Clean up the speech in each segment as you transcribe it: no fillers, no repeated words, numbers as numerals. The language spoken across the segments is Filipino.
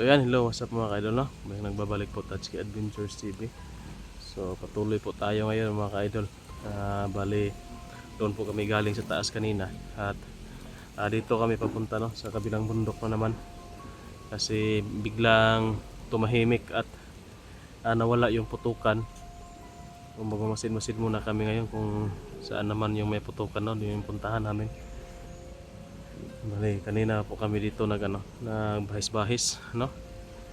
yan, hello, what's up mga ka-idol, no? May nagbabalik po Tatsuki Adventures TV. So patuloy po tayo ngayon mga ka-idol. Bali, doon po kami galing sa taas kanina. At dito kami papunta, no? Sa kabilang bundok na naman. Kasi biglang tumahimik at nawala yung putukan. Magmamasid-masid muna kami ngayon kung saan naman yung may putukan, no? Yung puntahan namin. Bali, kanina po kami dito nagbahis-bahis, no?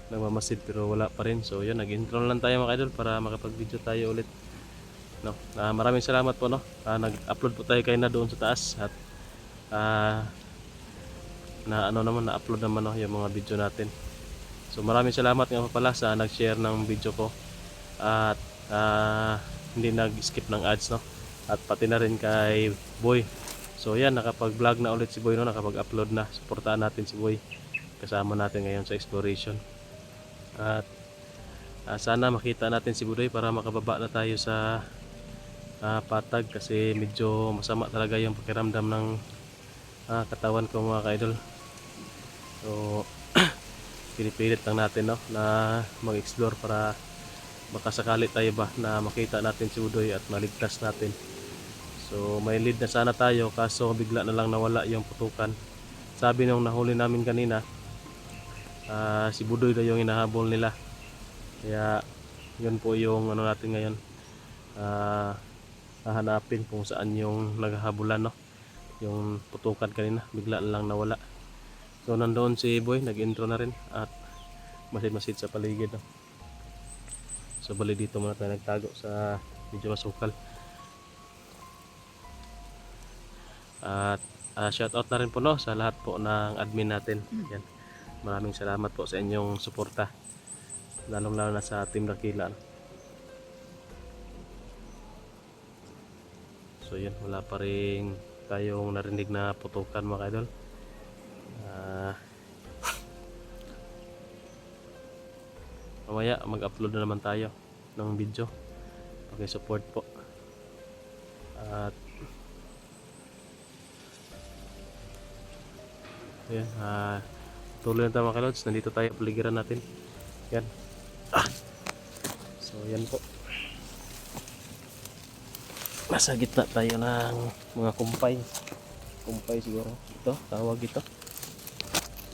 Nagmamasid pero wala pa rin. So yun, nag-intro lang tayo mga idol para makapag-video tayo ulit, no? Maraming salamat po, no? Nag-upload po tayo kayo na doon sa taas at na-upload naman, no, yung mga video natin. So maraming salamat nga pala sa nag-share ng video ko at hindi nag-skip ng ads, no? At pati na rin kay Boy. So yan, nakapag-vlog na ulit si Boy, no? Nakapag-upload na. Suportahan natin si Boy. Kasama natin ngayon sa exploration. At sana makita natin si Budoy para makababa na tayo sa patag kasi medyo masama talaga yung pakiramdam ng katawan ko mga ka-idol. So pinipilit lang natin, no, na mag-explore para makasakali tayo ba na makita natin si Budoy at maligtas natin. So may lead na sana tayo kaso bigla na lang nawala yung putukan. Sabi nung nahuli namin kanina, si Budoy daw yung hinahabol nila. Kaya yun po yung natin ngayon. Hahanapin kung saan yung naghahabulan, no? Yung putukan kanina bigla na lang nawala. So nandoon si Boy, nag-intro na rin at masid-masid sa paligid, no? So bali dito muna tayo nagtago sa medyo masukal. At shoutout na rin po, no, sa lahat po ng admin natin. Yan. Maraming salamat po sa inyong suporta. Lalong lalo na sa Team Dakila, no? So yan, wala pa rin tayong narinig na putukan mga idol. Mamaya mag-upload na naman tayo ng video. Paki-support po. At ayan, tuloy na tayo mga kalods. Nandito tayo, paligiran natin. Yan. So yan po. Nasa gitna tayo ng mga kumpay. Kumpay siguro. Ito, tawag ito.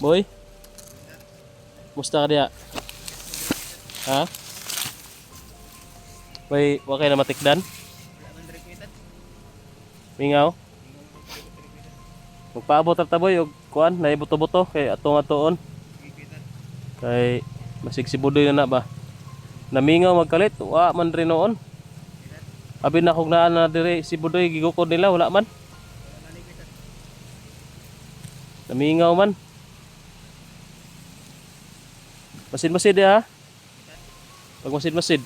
Boy? Musta ka diya? Ha? May wakay na matikdan? Mingaw? Magpaabot at taboy og kuan na ibuto-buto kay atong atoon. Kay masig si Budoy na ba? Namingaw magkalit, wa man rin noon. Abi na kog naa na dire si Budoy gigukod nila wala man. Namingaw man. Masid-masid ha. Pag masid-masid.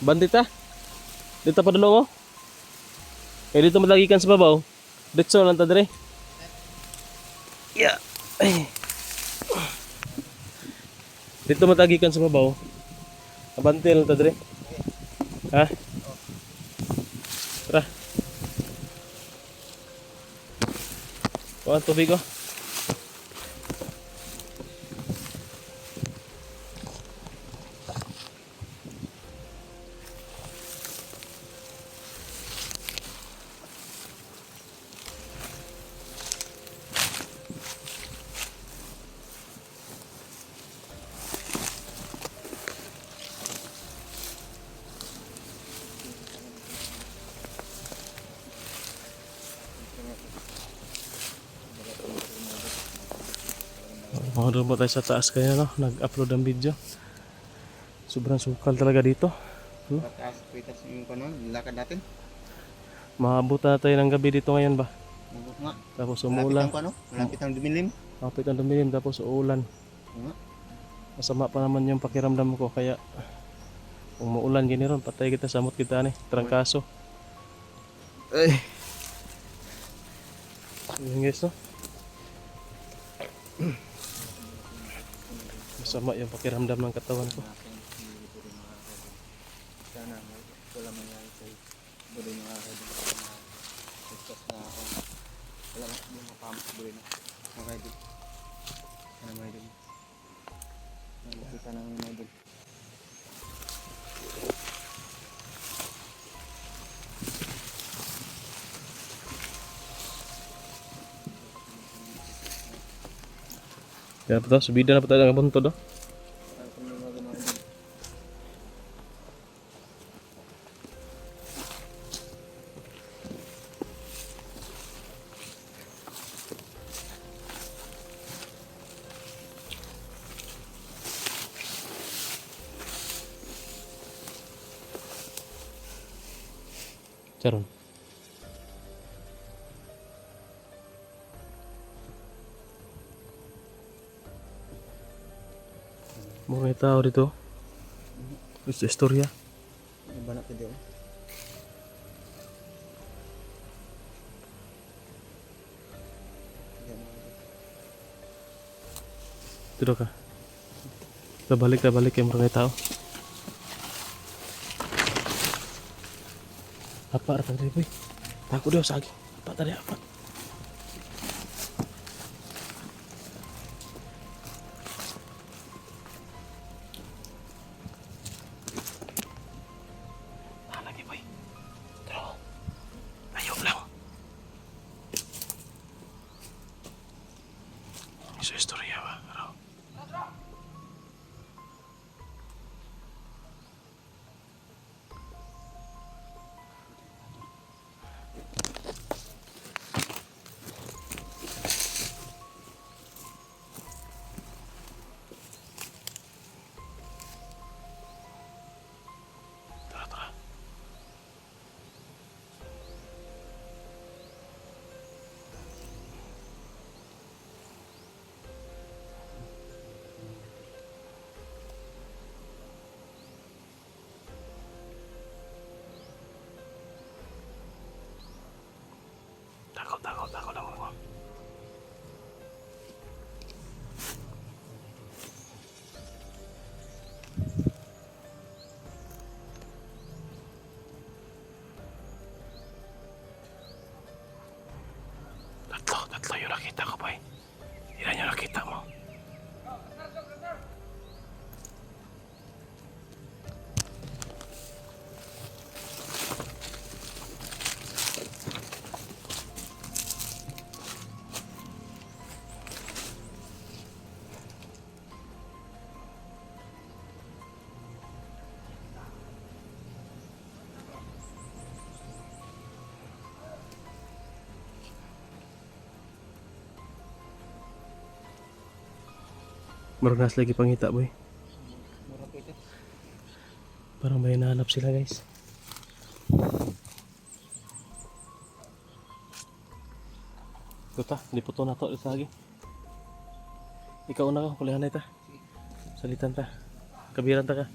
Bandita. Dito pa dulong, oh. Eh dito malagikan sa babaw. Ditso lang ta dire. Yeah. Dito matagikan sa babaw. Abante lang ta dire. Ha? Tara. Kuha tubig, oh. Mga doon po tayo sa taas kaya, no? Nag-upload ng video. Sobrang sukal talaga dito. Taas, pitas yung lakad natin. Maabutan na tayo ng gabi dito ngayon ba? Mabot nga. Tapos umulan. Malapit ang dumilim. Malapit ang dumilim tapos uulan. Masama pa naman yung pakiramdam ko kaya kung maulan giniron patay kita, samot kita ni trangkaso. Ay. Yun guys, no? Masama yung pakiramdam ng katawan ko. Sana wala mangyari sa'yo. Budoy mga kaibigan. Ligtas na ako. Wala na yung mapamak budoy na. Mga kaibigan. Ano mga idol? Nakikita namin mga idol. Kaya pa to, subida na pa tayo ng buntod oh. Ano kung may mga idol? Charon. Mga tao dito. Gusto istorya. Ang banak ka dito. Yan mga idol. Dito ka. Balik yung mga tao. Apa ratang diri boy? Takut dia sagi. Apa tadi apa? Ah, lagi boy. Terus. Ayo lang. Isu istorya ba? Pero tara. Takut lang ako. Tatlo yung nakita ko boy. Ilan yung nakita mo? Marunas lagi pangita boy. Mura ko ito. Parang may nahanap sila guys. Ito ta, liputo na to. Ito lagi. Ikaw una ka, kulihan na ita. Salitan ta. Kabiran ta ka.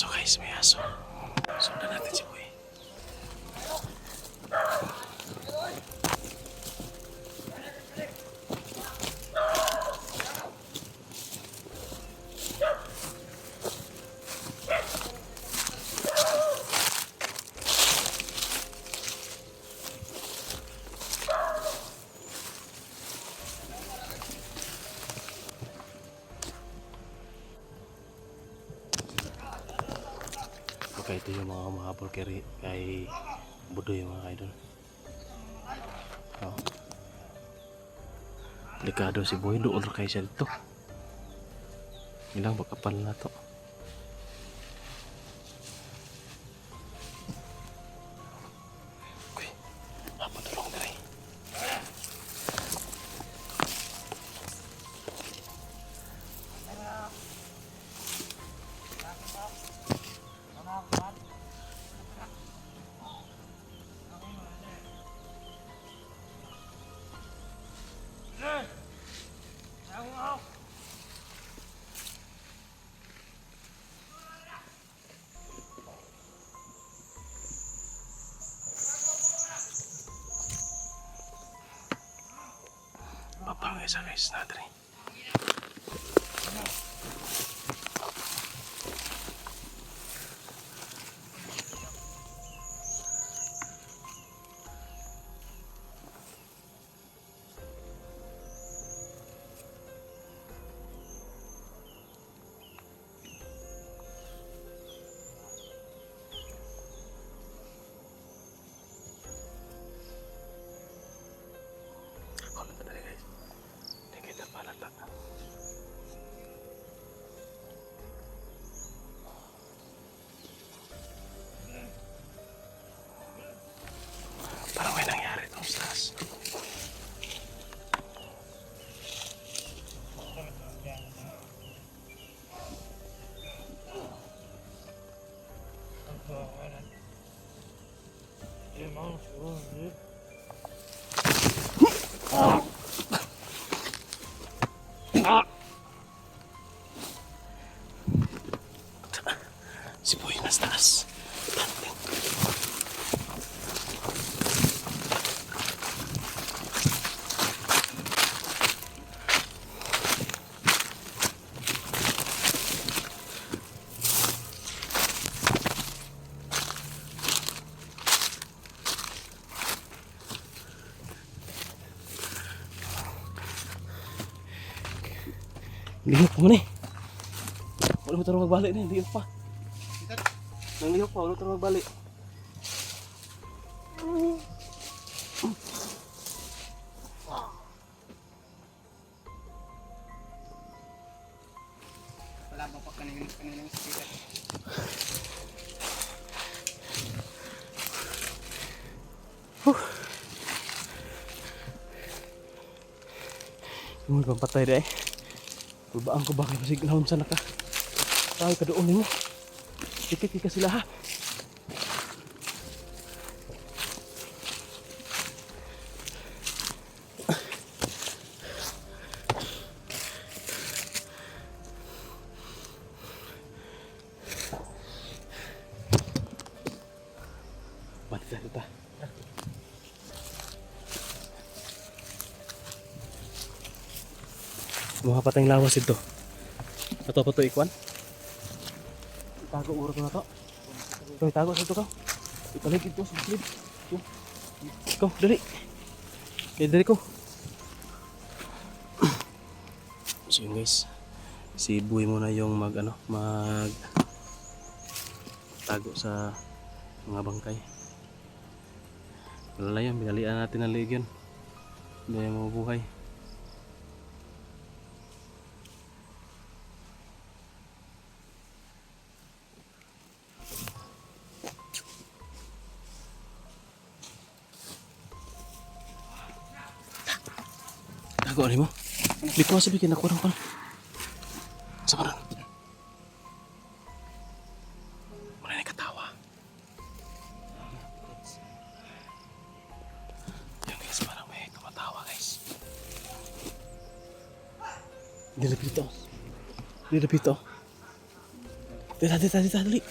aso guys, may aso. Sundan natin si Boy. Okay, ito yung mga mahabol kay Budoy mga idol. Oh. Delikado si Boy, doon kay siya dito. Ilang bakapal na to. Okay, padulong na rin. Papangay sa guys natin. Kalau tadi guys, ini kita palat tak? Parang may nangyari itong stars. Si Boy nasa taas. Lihok mo na eh. Wala mo tarong magbalik na, lihok pa. Nang lihok pa, wala mo tarong magbalik. Wala ba pa kanilang speaker? Yung magpapatay na eh. Babaan ko bakit masig naon sana ka. Tayo ka doon mo. Tikit ka sila ha. Bantay kita. Mga patayng lawas ito. Ato pa ito ikwan. Itago uro ko na to. Ito itago sa ito ka. Ipalig ito sa slip. Ikaw, dali. Okay, dali ko. So yun guys. Si Boy muna yung mag tago sa mga bangkay. Wala yan, binalian natin ang liig yun. Hindi yan mabubuhay. Tago ano mo? Di ko sabihin ako lang. Sama ron. Muna na katawa. Yan guys, parang may tumatawa guys. Dilapit ito. Dito, dito, dito, dali.